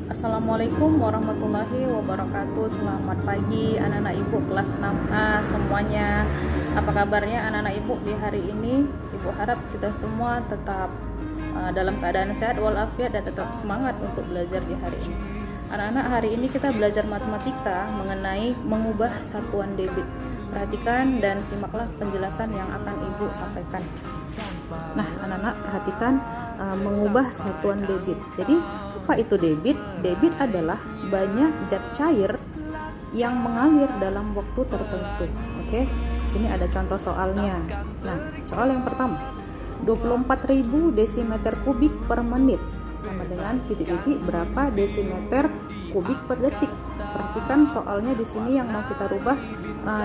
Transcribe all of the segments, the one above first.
Assalamualaikum warahmatullahi wabarakatuh. Selamat pagi anak-anak ibu kelas 6A semuanya. Apa kabarnya anak-anak ibu di hari ini? Ibu harap kita semua tetap dalam keadaan sehat walafiat dan tetap semangat untuk belajar di hari ini. Anak-anak, hari ini kita belajar matematika mengenai mengubah satuan debit. Perhatikan dan simaklah penjelasan yang akan ibu sampaikan. Nah, anak-anak perhatikan mengubah satuan debit. Jadi, apa itu debit? Debit adalah banyak zat cair yang mengalir dalam waktu tertentu. Oke, sini ada contoh soalnya. Nah, soal yang pertama, 24.000 desimeter kubik per menit sama dengan titik-titik berapa desimeter kubik per detik. Perhatikan soalnya di sini yang mau kita rubah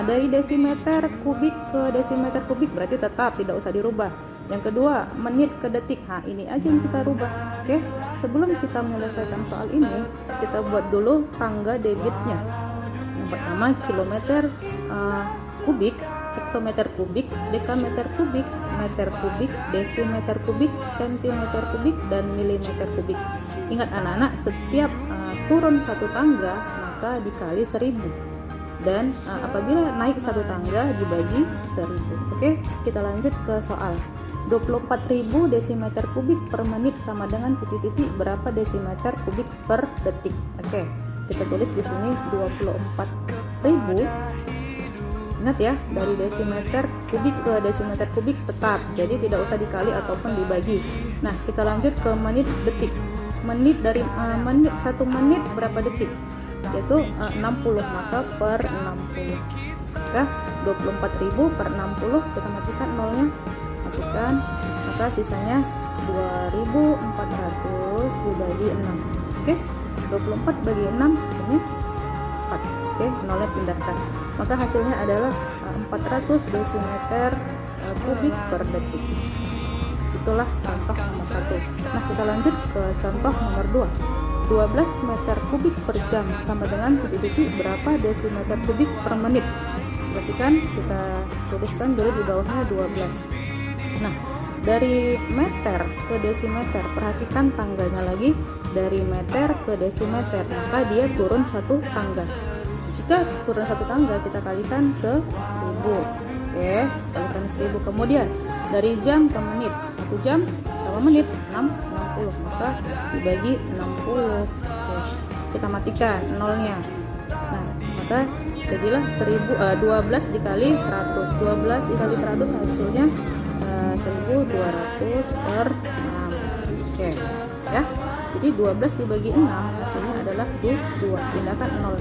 dari desimeter kubik ke desimeter kubik, berarti tetap tidak usah dirubah. Yang kedua, menit ke detik. Nah, ini aja yang kita rubah. Oke, sebelum kita menyelesaikan soal ini, kita buat dulu tangga debitnya. Yang pertama, kilometer kubik, hektometer kubik, dekameter kubik, meter kubik, desimeter kubik, sentimeter kubik, dan milimeter kubik. Ingat anak-anak, setiap turun satu tangga maka dikali 1000. Dan apabila naik satu tangga dibagi 1000. Oke, kita lanjut ke soal. 24.000 desimeter kubik per menit sama dengan titik-titik berapa desimeter kubik per detik. Oke, kita tulis di sini 24.000. Ingat ya, dari desimeter kubik ke desimeter kubik tetap, jadi tidak usah dikali ataupun dibagi. Nah, kita lanjut ke menit detik. Menit dari menit 1 menit berapa detik? Yaitu 60, maka per 60. Nah, 24.000 per 60, kita matikan nolnya. Matikan, maka sisanya 2400 dibagi 6. Oke, 24 bagi 6 sini 4. Oke, nolnya pindahkan, maka hasilnya adalah 400 desimeter kubik per detik. Itulah contoh nomor 1. Nah, kita lanjut ke contoh nomor 2. 12 meter kubik per jam sama dengan titik-titik berapa desimeter kubik per menit. Perhatikan, kita tuliskan dulu di bawahnya 12. Nah, dari meter ke desimeter, perhatikan tangganya lagi, dari meter ke desimeter, maka dia turun satu tangga. Jika turun satu tangga, kita kalikan 1000. Oke, kalikan 1000. Kemudian dari jam ke menit, 1 jam sama menit 60, maka dibagi 60. Oke, kita matikan nolnya. Nah, maka jadilah 12 dikali 100. 12 dikali 100 hasilnya 1200 per 6. Oke, ya. Jadi 12 dibagi 6 hasilnya adalah 2. Pindahkan 0.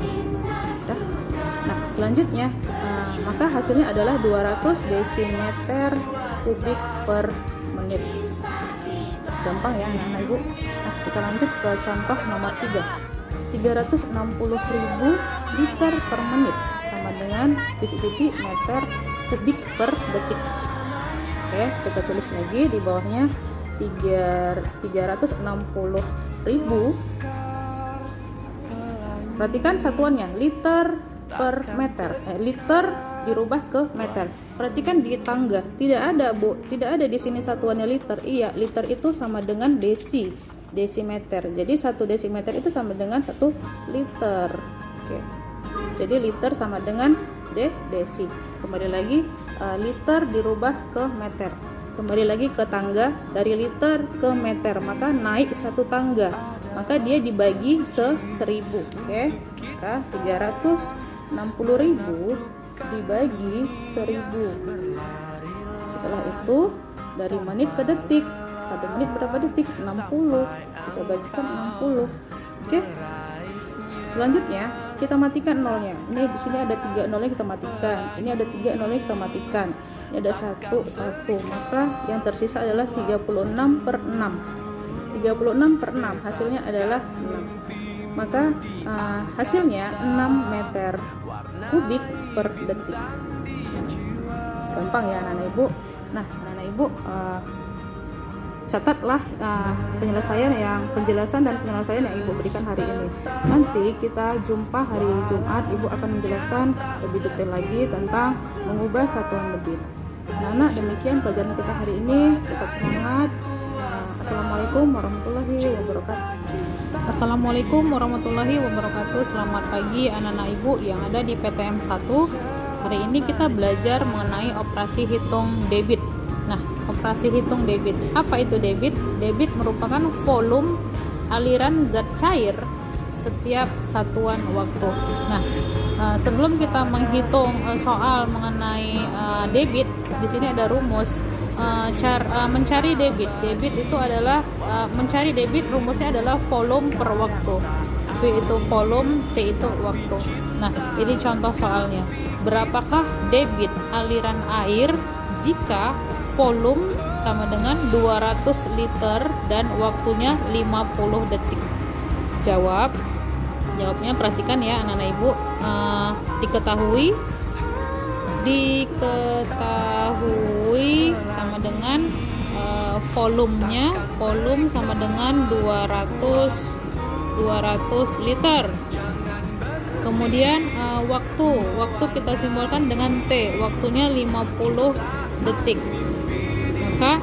Ya. Nah, selanjutnya maka hasilnya adalah 200 desimeter kubik per menit. Gampang ya anak-anak ibu. Nah, kita lanjut ke contoh nomor 3. 360.000 liter per menit sama dengan titik-titik meter kubik per detik. Oke, kita tulis lagi di bawahnya 360.000. Perhatikan satuannya, liter per meter. Liter dirubah ke meter. Perhatikan di tangga, tidak ada tidak ada di sini satuannya liter. Iya, liter itu sama dengan desimeter. Jadi 1 desimeter itu sama dengan 1 liter. Oke. Jadi liter sama dengan desi. Kembali lagi, liter dirubah ke meter. Kembali lagi ke tangga, dari liter ke meter, maka naik satu tangga, maka dia dibagi 1000. Oke, maka 360.000 dibagi 1000. Setelah itu dari menit ke detik, 1 menit berapa detik? 60. Kita bagikan 60. Oke. Selanjutnya kita matikan nolnya. Ini di sini ada 3 nolnya, kita matikan. Ini ada 3 nolnya, kita matikan. Ini ada 1, maka yang tersisa adalah 36 per 6. 36 per 6 hasilnya adalah 6. Maka hasilnya 6 meter kubik per detik. Gampang ya anak-anak ibu. Nah, anak-anak ibu, catatlah penjelasan dan penyelesaian yang ibu berikan hari ini. Nanti kita jumpa hari Jumat, ibu akan menjelaskan lebih detail lagi tentang mengubah satuan debit. Nah, demikian pelajaran kita hari ini. Tetap semangat. Assalamualaikum warahmatullahi wabarakatuh. Assalamualaikum warahmatullahi wabarakatuh. Selamat pagi anak-anak ibu yang ada di PTM 1. Hari ini kita belajar mengenai operasi hitung debit. Nah, operasi hitung debit. Apa itu debit? Debit merupakan volume aliran zat cair setiap satuan waktu. Nah, sebelum kita menghitung soal mengenai debit, di sini ada rumus. Mencari debit itu adalah mencari debit, rumusnya adalah volume per waktu. V itu volume, T itu waktu. Nah, ini contoh soalnya. Berapakah debit aliran air jika volume sama dengan 200 liter dan waktunya 50 detik? Jawabnya perhatikan ya anak-anak ibu. Diketahui sama dengan volume sama dengan 200 liter. Kemudian waktu kita simbolkan dengan T, waktunya 50 detik. Maka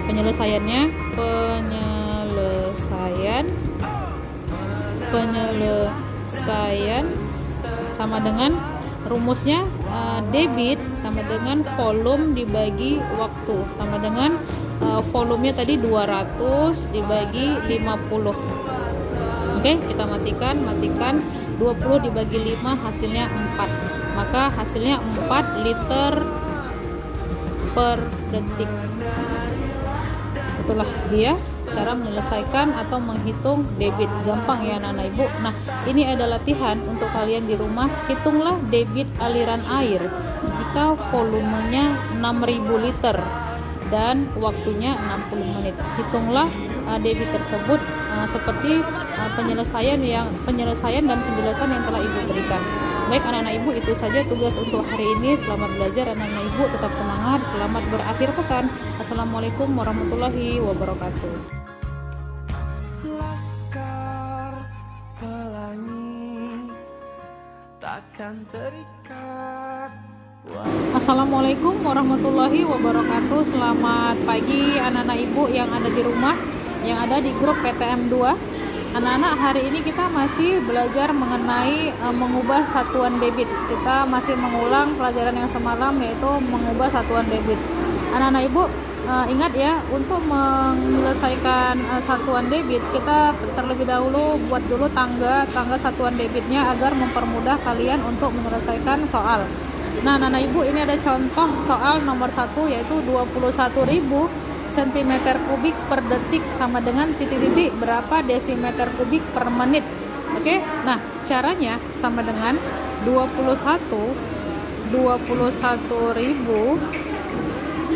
penyelesaian sama dengan rumusnya, debit sama dengan volume dibagi waktu, sama dengan volumenya tadi 200 dibagi 50. Oke, kita matikan 20 dibagi 5 hasilnya 4. Maka hasilnya 4 liter per detik. Itulah dia cara menyelesaikan atau menghitung debit. Gampang ya anak-anak ibu. Nah, ini ada latihan untuk kalian di rumah. Hitunglah debit aliran air jika volumenya 6000 liter dan waktunya 60 menit. Hitunglah debit tersebut seperti penyelesaian dan penjelasan yang telah ibu berikan. Baik anak-anak ibu, itu saja tugas untuk hari ini. Selamat belajar anak-anak ibu, tetap semangat, selamat berakhir pekan. Assalamualaikum warahmatullahi wabarakatuh. Laskar pelangi takkan terikat. Assalamualaikum warahmatullahi wabarakatuh. Selamat pagi anak-anak ibu yang ada di rumah, yang ada di grup PTM 2. Anak-anak, hari ini kita masih belajar mengenai mengubah satuan debit. Kita masih mengulang pelajaran yang semalam, yaitu mengubah satuan debit. Anak-anak ibu, ingat ya, untuk menyelesaikan satuan debit, kita terlebih dahulu buat dulu tangga satuan debitnya agar mempermudah kalian untuk menyelesaikan soal. Nah, anak-anak ibu, ini ada contoh soal nomor 1, yaitu 21.000 cm kubik per detik sama dengan titik-titik berapa desimeter kubik per menit. Oke, nah caranya sama dengan 21.000.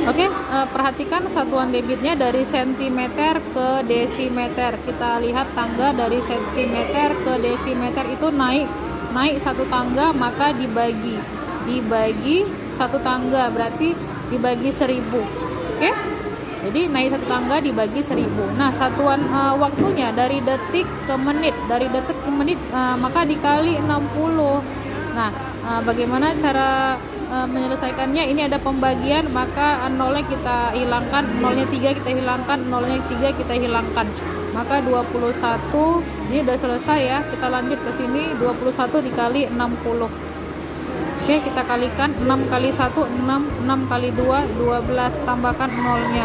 Oke, perhatikan satuan debitnya dari sentimeter ke desimeter. Kita lihat tangga dari sentimeter ke desimeter itu naik satu tangga, maka dibagi satu tangga, berarti dibagi 1000. Oke, jadi naik satu tangga dibagi 1000. Nah, satuan waktunya dari detik ke menit, maka dikali 60. Nah, bagaimana cara menyelesaikannya? Ini ada pembagian, maka nolnya kita hilangkan, nolnya 3 kita hilangkan, nolnya 3 kita hilangkan, maka 21. Ini udah selesai ya. Kita lanjut ke sini, 21 dikali 60. Oke, kita kalikan 6 kali 1 6, 6 kali 2 12, tambahkan nolnya.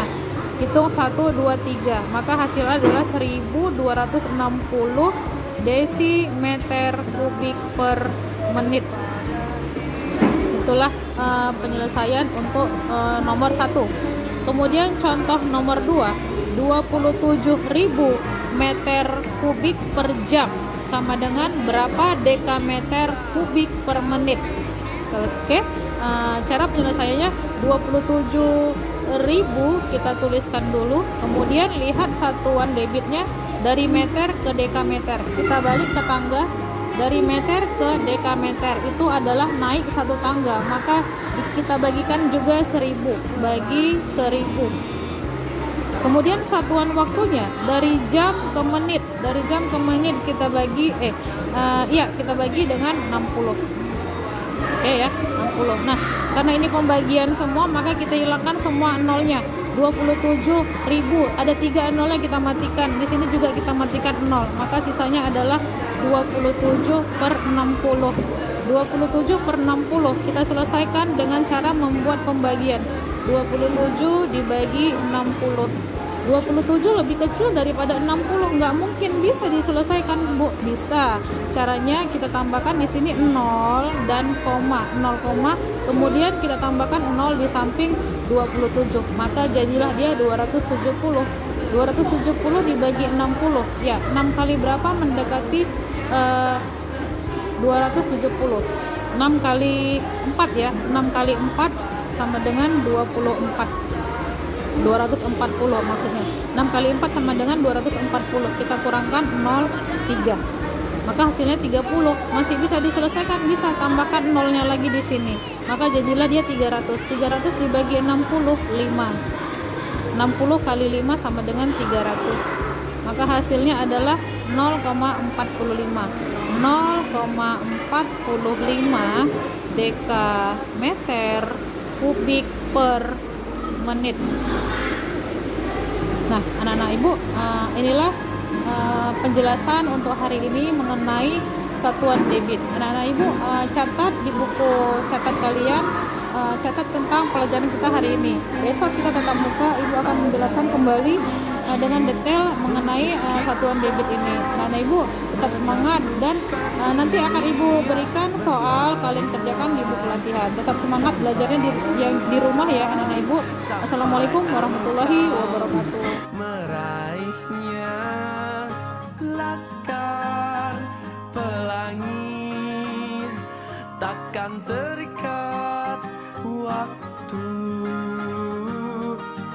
Hitung 1 2 3, maka hasilnya adalah 1260 desimeter kubik per menit. Itulah penyelesaian untuk nomor 1. Kemudian contoh nomor 2, 27.000 meter kubik per jam sama dengan berapa dekameter kubik per menit. Oke, cara penyelesaiannya 27.000 kita tuliskan dulu, kemudian lihat satuan debitnya dari meter ke dekameter. Kita balik ke tangga, dari meter ke dekameter itu adalah naik satu tangga, maka kita bagikan juga 1000 bagi 1000. Kemudian satuan waktunya dari jam ke menit, kita bagi kita bagi dengan 60. Oke ya, 60. Nah, karena ini pembagian semua, maka kita hilangkan semua nolnya. 27.000. Ada 3 nol yang kita matikan. Di sini juga kita matikan 0. Maka sisanya adalah 27/60. 27/60 kita selesaikan dengan cara membuat pembagian. 27 dibagi 60. 27 lebih kecil daripada 60, nggak mungkin bisa diselesaikan, Bu. Bisa. Caranya kita tambahkan di sini 0 dan koma, 0 koma, kemudian kita tambahkan 0 di samping 27. Maka jadilah dia 270. 270 dibagi 60. Ya, 6 kali berapa mendekati 270. 6 kali 4 ya. 6 kali 4 sama dengan 24. 240 maksudnya. 6 kali 4 sama dengan 240. Kita kurangkan 0,3. Maka hasilnya 30. Masih bisa diselesaikan, bisa tambahkan nolnya lagi di sini. Maka jadilah dia 300. 300 dibagi 60, 5. 60 kali 5 sama dengan 300. Maka hasilnya adalah 0,45. 0,45 dekameter kubik per menit. Nah, anak-anak Ibu, inilah penjelasan untuk hari ini mengenai satuan debit. Anak-anak Ibu, catat di buku catat kalian, catat tentang pelajaran kita hari ini. Besok kita tatap muka, Ibu akan menjelaskan kembali dengan detail mengenai satuan debit ini. Anak-anak Ibu tetap semangat, dan nanti akan Ibu berikan soal, kalian kerjakan di buku latihan. Tetap semangat belajarnya di rumah ya anak-anak Ibu. Assalamualaikum warahmatullahi wabarakatuh. Meraihnya laskar pelangi takkan terikat waktu.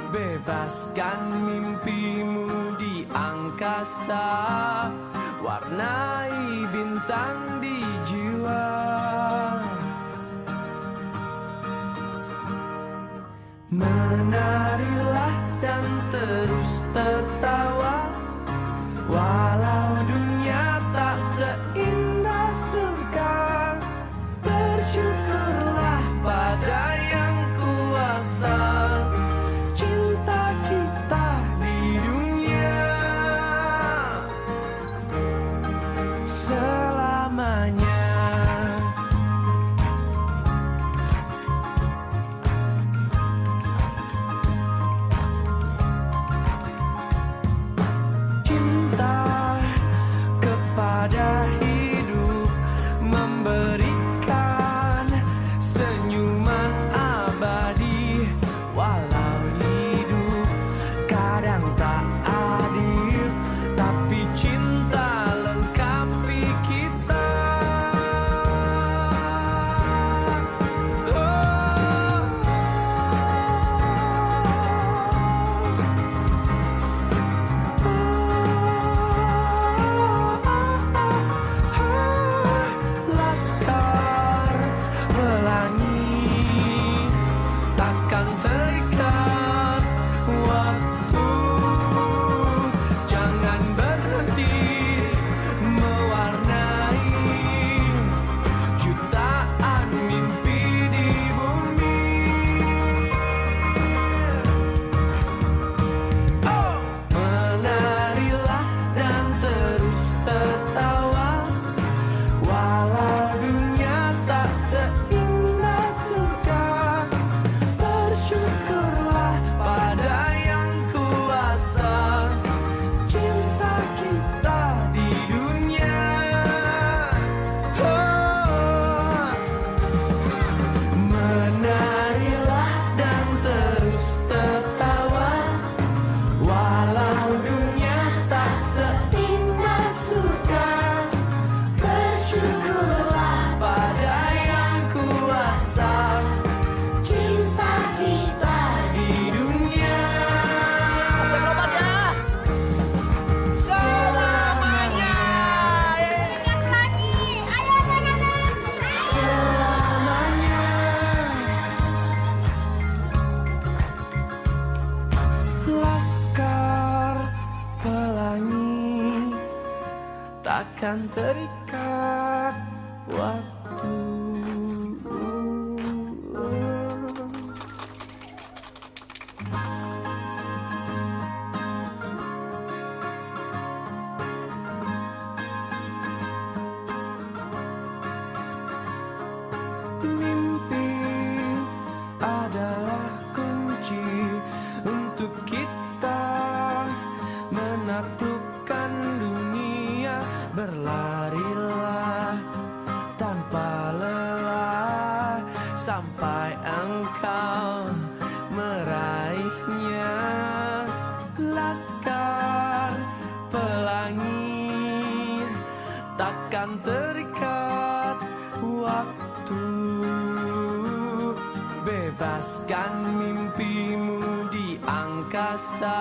Bebaskan mimpimu di angkasa, warnai bintang di jiwa. Menarilah dan terus tertawa, walau dunia tak seindah surga. Bersyukurlah pada yang kuasa, cinta kita di dunia selamanya. Pada hidup memberikan senyuman abadi, walau hidup kadang tak adil, tapi cinta lengkapi kita. Takkan terikat waktu. sampai engkau meraihnya. Laskar pelangi takkan terikat waktu. Bebaskan mimpimu di angkasa.